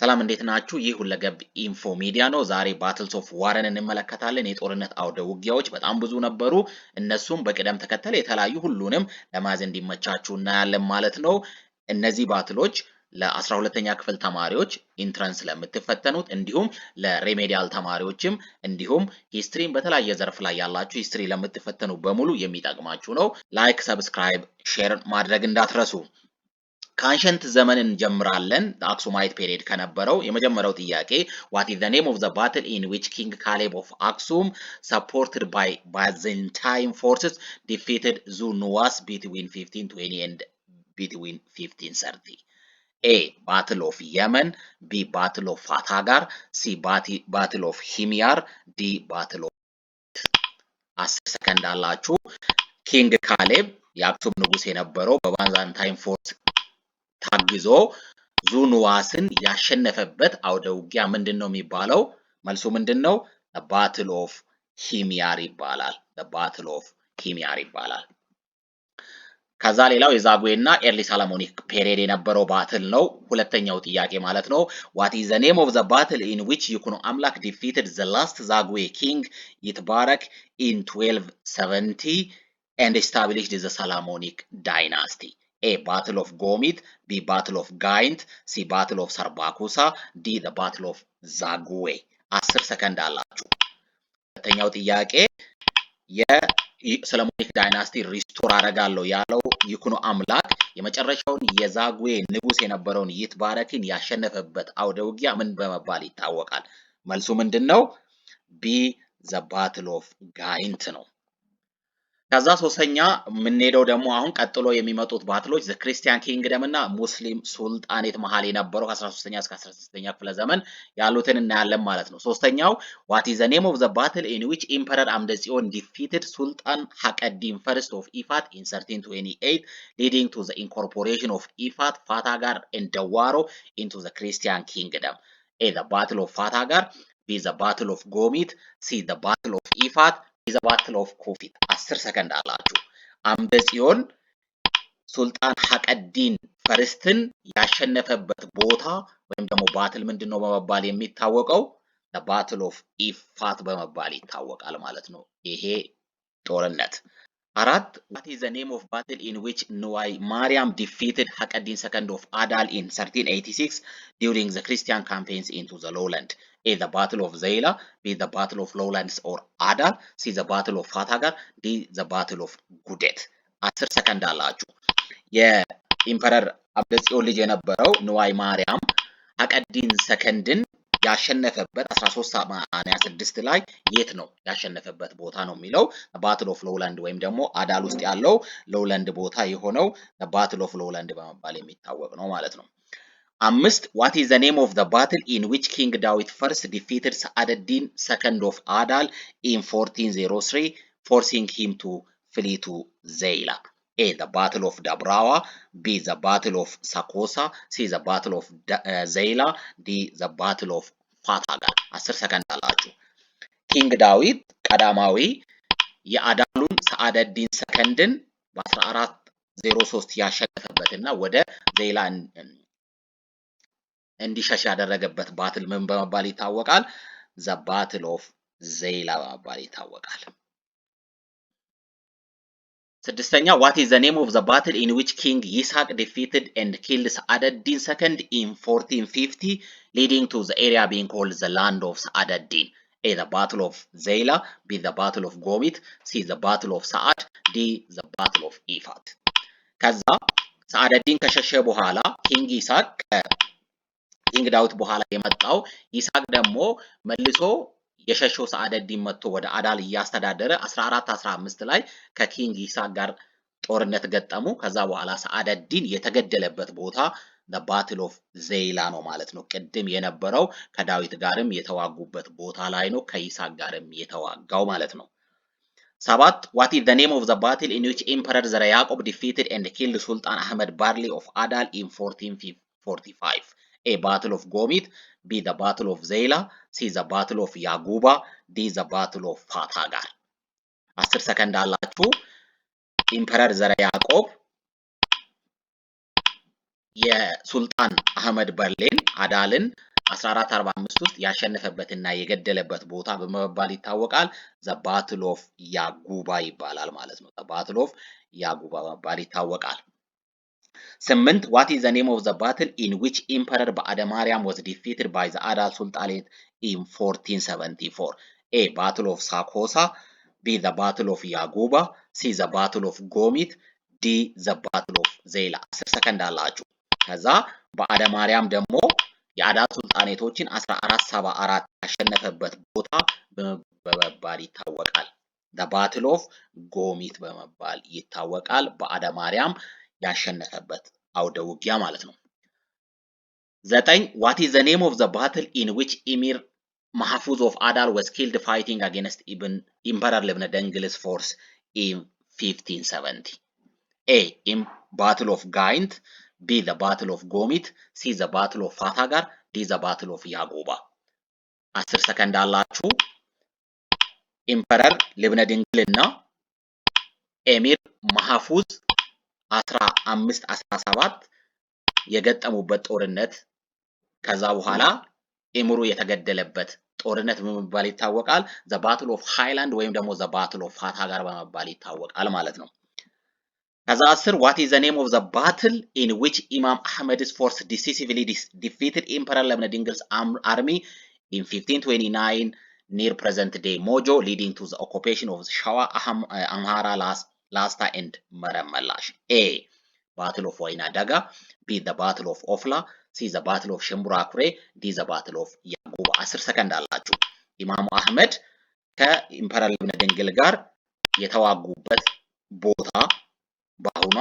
ሰላም እንዴት ናችሁ? ይህ ሁለገብ ኢንፎ ሚዲያ ነው። ዛሬ ባትልስ ኦፍ ዋርን እንመለከታለን። የጦርነት አውደ ውጊያዎች በጣም ብዙ ነበሩ። እነሱም በቅደም ተከተል የተለያዩ ሁሉንም ለማየት እንዲመቻችሁ እናያለን ማለት ነው። እነዚህ ባትሎች ለ12ኛ ክፍል ተማሪዎች ኢንትራንስ ለምትፈተኑት እንዲሁም ለሬሜዲያል ተማሪዎችም እንዲሁም ሂስትሪን በተለያየ ዘርፍ ላይ ያላችሁ ሂስትሪ ለምትፈተኑ በሙሉ የሚጠቅማችሁ ነው። ላይክ፣ ሰብስክራይብ፣ ሼር ማድረግ እንዳትረሱ። ከአንሸንት ዘመን እንጀምራለን። አክሱማይት ፔሪድ ከነበረው የመጀመሪያው ጥያቄ what is the name of the battle in which King Caleb of Aksum supported by Byzantine forces defeated Zunuwas between 1520 and between 1530? A. Battle of Yemen. B. Battle of Fatagar. C. Battle of Himyar. D. Battle of 10 ሰከንድ አላችሁ። ኪንግ ካሌብ የአክሱም ንጉስ የነበረው በባይዛንታይን ፎርስ ታግዞ ዙኑዋስን ያሸነፈበት አውደ ውጊያ ምንድነው የሚባለው? መልሱ ምንድነው? the battle of ሂምያር ይባላል። the battle of ሂምያር ይባላል። ከዛ ሌላው የዛጉዌና ኤርሊ ሳላሞኒክ ፔሪድ የነበረው ባትል ነው። ሁለተኛው ጥያቄ ማለት ነው። what is the name of the battle in which ይኩኖ አምላክ defeated the last Zagwe king ይትባረክ in 1270 and established the Salamonic dynasty? A. Battle of Gomit. B. Battle of Gaint. C. Battle of Sarbakusa. D. The Battle of Zagwe. 10 ሰከንድ አላችሁ። ሁለተኛው ጥያቄ የሰለሞኒክ ዳይናስቲ ሪስቶር አደርጋለሁ ያለው ይኩኖ አምላክ የመጨረሻውን የዛጉዌ ንጉስ የነበረውን ይትባረክን ያሸነፈበት አውደ ውጊያ ምን በመባል ይታወቃል? መልሱ ምንድነው? B. The Battle of Gaint ነው። ከዛ ሶስተኛ የምንሄደው ደግሞ አሁን ቀጥሎ የሚመጡት ባትሎች ዘ ክርስቲያን ኪንግደም እና ሙስሊም ሱልጣኔት መሃል የነበረው ከ13ኛ እስከ 16ኛ ክፍለ ዘመን ያሉትን እናያለን ማለት ነው። ሶስተኛው what is the name of the battle in which Emperor አምደጽዮን defeated Sultan Haqeddin first of Ifat in 1328 leading to the incorporation of Ifat, Fatagar and Dawaro into the Christian kingdom? A. The Battle of Fatagar. B. The Battle of Gomit. C. The Battle of Ifat. the battle of Kufit 10 ሰከንድ አላችሁ። አምደጽዮን ሱልጣን ሐቀዲን ፈርስትን ያሸነፈበት ቦታ ወይም ደግሞ ባትል ምንድነው በመባል የሚታወቀው? the battle of ኢፋት በመባል ይታወቃል ማለት ነው። ይሄ ጦርነት አራት what is the name of battle in which ንዋይ ማርያም defeated ሐቀዲን second of Adal in 1386 during the Christian campaigns into the lowland? A. The Battle of Zayla. B. The Battle of Lowlands or Adal. C. The Battle of Fatagar. D. The Battle of Gudet. 10 ሰከንድ አላችሁ። የኢምፐረር አምደጽዮን ልጅ የነበረው ንዋይ ማርያም ሐቀዲን ሰከንድን ያሸነፈበት 1386 ላይ የት ነው ያሸነፈበት ቦታ ነው የሚለው ባትል ኦፍ ሎውላንድ ወይም ደግሞ አዳል ውስጥ ያለው ሎውላንድ ቦታ የሆነው ባትል ኦፍ ሎውላንድ በመባል የሚታወቅ ነው ማለት ነው። አምስት what is the name of the battle in which King Dawit first defeated Sa'adeddin second of Adal in 1403 forcing him to flee to Zayla? A. The Battle of Dabrawa. B. The Battle of Sakosa. C. The Battle of Zayla. D. The Battle of Fatagar 10 ሰከንድ አላችሁ። ኪንግ ዳዊት ቀዳማዊ የአዳሉን ሰዓደዲን ሰከንድን በ1403 ያሸነፈበትና ወደ ዜላ እንዲሸሽ ያደረገበት ባትል ምን በመባል ይታወቃል? the battle of ዜላ በመባል ይታወቃል። ስድስተኛ what is the name of the battle in which King Yisak defeated and killed Sa'adeddin II in 1450 leading to the area being called the land of Sa'adeddin? A. The Battle of Zayla. B. The Battle of Gomit. C. The Battle of Sa'ad. D. The Battle of Ifat. ከዛ ሰዓደዲን ከሸሸ በኋላ ኪንግ ይሳቅ ኪንግ ዳዊት በኋላ የመጣው ይሳቅ ደግሞ መልሶ የሸሸው ሰዓደዲን መጥቶ ወደ አዳል እያስተዳደረ 1415 ላይ ከኪንግ ይሳቅ ጋር ጦርነት ገጠሙ። ከዛ በኋላ ሰዓደዲን የተገደለበት ቦታ the battle of ዜላ ነው ማለት ነው። ቅድም የነበረው ከዳዊት ጋርም የተዋጉበት ቦታ ላይ ነው ከይሳቅ ጋርም የተዋጋው ማለት ነው። ሰባት what is the name of the battle in which Emperor ዘረ ያዕቆብ defeated and killed Sultan Ahmed Barley of Adal in 1445? A. Battle of Gomit. B. The Battle of Zayla. C. The Battle of Yaguba. D. The Battle of Fatagar 10 ሰከንድ አላችሁ። ኢምፐረር ዘረ ያዕቆብ የሱልጣን አህመድ በርሌን አዳልን 1445 ውስጥ ያሸነፈበትና የገደለበት ቦታ በመባል ይታወቃል። ዘ ባትል ኦፍ ያጉባ ይባላል ማለት ነው። ዘ ባትል ኦፍ ያጉባ በመባል ይታወቃል። 8 what is the name of the battle in which Emperor Ba'ada Mariam was defeated by the Adal Sultanate in 1474? A. Battle of Sakosa, B. The Battle of Yaguba, C. The Battle of Gomit, D. The Battle of Zela። 10 ሰከንድ አላችሁ። ከዛ በአደ ማርያም ደግሞ የአዳል ሱልጣኔቶችን 1474 ያሸነፈበት ቦታ በመባል ይታወቃል። the battle of ጎሚት በመባል ይታወቃል። በአደ ማርያም ያሸነፈበት አውደ ውጊያ ማለት ነው። 9 what is the name of the battle in which Emir Mahfuz of Adal was killed fighting against Emperor Lebna Dengil's force in 1570? A. Battle of Gaint, B. The Battle of Gomit, C. The Battle of Fatagar, D. The Battle of Yaguba። 10 ሰከንድ አላችሁ። ኢምፐረር ልብነ ድንግልና ኤሚር ማህፉዝ 1517 የገጠሙበት ጦርነት ከዛ በኋላ ኤምሩ የተገደለበት ጦርነት በመባል ይታወቃል። ዘ ባትል ኦፍ ሃይላንድ ወይም ደግሞ ዘ ባትል ኦፍ ፋታጋር በመባል ይታወቃል ማለት ነው። ከዛ 10 what is the name of the battle in which Imam Ahmad's force decisively defeated Emperor Lebna Dingil's army in 1529 near present day Mojo, leading to the occupation of Shawa, Amhara, Lasta and Maramallash? A. Battle of Waina Daga, B. The Battle of Ofla, C. The Battle of Shimburakure, D. The Battle of Yaguba። 10 ሰከንድ አላችሁ። ኢማሙ አህመድ ከኢምፐረር ልብነ ድንግል ጋር የተዋጉበት ቦታ በአሁኗ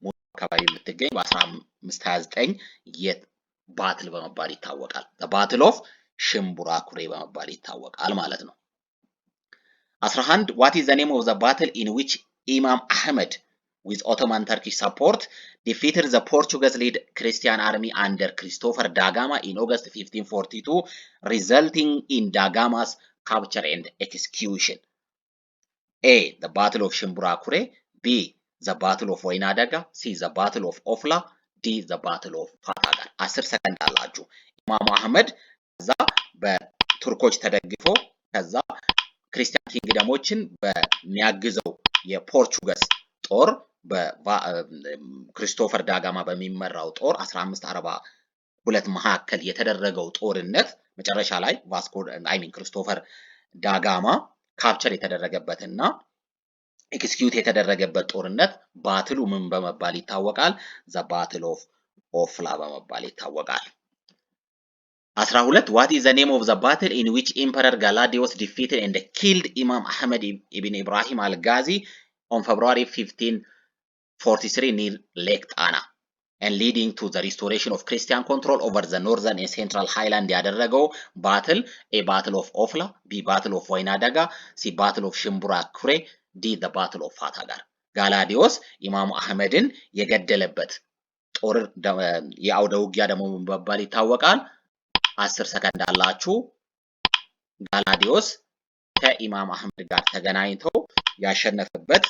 ሞጆ አካባቢ የምትገኝ በ1529 ባትል በመባል ይታወቃል። ባትል ኦፍ ሽምቡራኩሬ በመባል ይታወቃል ማለት ነው። 11 what is the name of the battle in which Imam Ahmed with Ottoman Turkish support defeated the Portuguese-led Christian army under Christopher da Gama in August 1542, resulting in da Gama's capture and execution? A. The Battle of Shimburakure, B. The Battle of Waina Daga, C. The Battle of Ofla, D. The Battle of Fatagar። 10 ሰከንድ አላችሁ። ኢማሙ አህመድ ከዛ በቱርኮች ተደግፎ ከዛ ክርስቲያን ኪንግደሞችን በሚያግዘው የፖርቹጋዝ ጦር በክሪስቶፈር ዳጋማ በሚመራው ጦር 1542 መካከል የተደረገው ጦርነት መጨረሻ ላይ ክሪስቶፈር ዳጋማ ካፕቸር የተደረገበትና ኤክስኪዩት የተደረገበት ጦርነት ባትሉ ምን በመባል ይታወቃል? ዘ ባትል ኦፍ ኦፍላ በመባል ይታወቃል። 12 what is the name of the battle in which Emperor Galadios defeated and killed Imam Ahmed ibn Ibrahim al-Ghazi on February 1543 near Lake Tana and leading to the restoration of Christian control over the northern and central highland ያደረገው ባትል A. Battle of Ofla, B. Battle of Waina Daga, C. Battle of Shimburakure, D. The Battle of Fatagar። ጋላዲዮስ ኢማሙ አህመድን የገደለበት ጦር የአውደ ውጊያ ደግሞ በመባል ይታወቃል። 10 ሰከንድ አላችሁ። ጋላዲዮስ ከኢማም አህመድ ጋር ተገናኝቶ ያሸነፈበት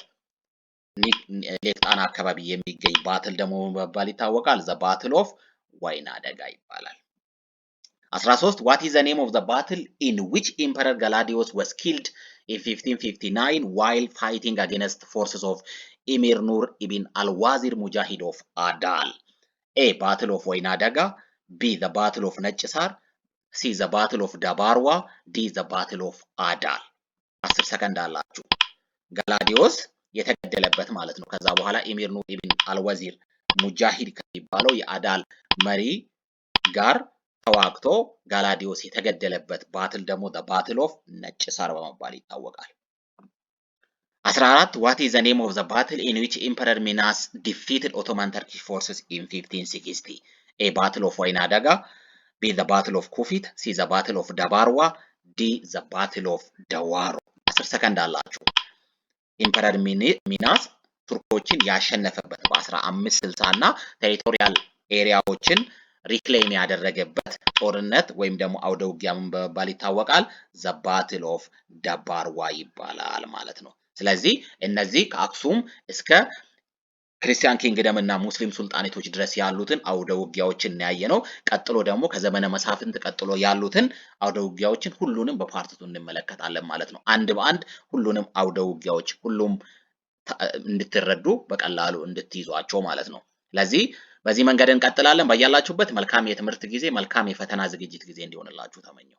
ሌክ ጣና አካባቢ የሚገኝ ባትል ደግሞ በመባል ይታወቃል። ዘ ባትል ኦፍ ዋይና ደጋ ይባላል። 13 what is the name of the battle in which Emperor Galadios was killed in 1559 while fighting against forces of Emir Nur ibn al-Wazir Mujahid of Adal? A. Battle of Waina Daga, B. The Battle of Nechisar, C. The Battle of Dabarwa, D. The Battle of Adal። 10 ሰከንድ አላችሁ። ጋላዲዮስ የተገደለበት ማለት ነው። ከዛ በኋላ ኤሚር ኑር ኢብን አልወዚር ሙጃሂድ ከሚባለው የአዳል መሪ ጋር ተዋግቶ ጋላዲዮስ የተገደለበት ባትል ደግሞ the Battle of ነጭሳር በመባል ይታወቃል። 14 what is the name of the battle in which Emperor Minas defeated Ottoman Turkish forces in 1560? A. Battle of Waina Daga, B. The Battle of Kufit, C. The Battle of Dabarwa, D. The Battle of Dawaro። 10 ሰከንድ አላችሁ። ኢምፐረር ሚናስ ቱርኮችን ያሸነፈበት በ1560 እና ቴሪቶሪያል ኤሪያዎችን ሪክሌም ያደረገበት ጦርነት ወይም ደግሞ አውደ ውጊያ ምን በመባል ይታወቃል? ዘ ባትል ኦፍ ደባርዋ ይባላል ማለት ነው። ስለዚህ እነዚህ ከአክሱም እስከ ክርስቲያን ኪንግደም እና ሙስሊም ሱልጣኔቶች ድረስ ያሉትን አውደ ውጊያዎችን ያየነው። ቀጥሎ ደግሞ ከዘመነ መሳፍንት ቀጥሎ ያሉትን አውደ ውጊያዎችን ሁሉንም በፓርት 2 እንመለከታለን ማለት ነው። አንድ በአንድ ሁሉንም አውደ ውጊያዎች ሁሉም እንድትረዱ በቀላሉ እንድትይዟቸው ማለት ነው። ስለዚህ በዚህ መንገድ እንቀጥላለን። በያላችሁበት መልካም የትምህርት ጊዜ፣ መልካም የፈተና ዝግጅት ጊዜ እንዲሆንላችሁ ተመኘው።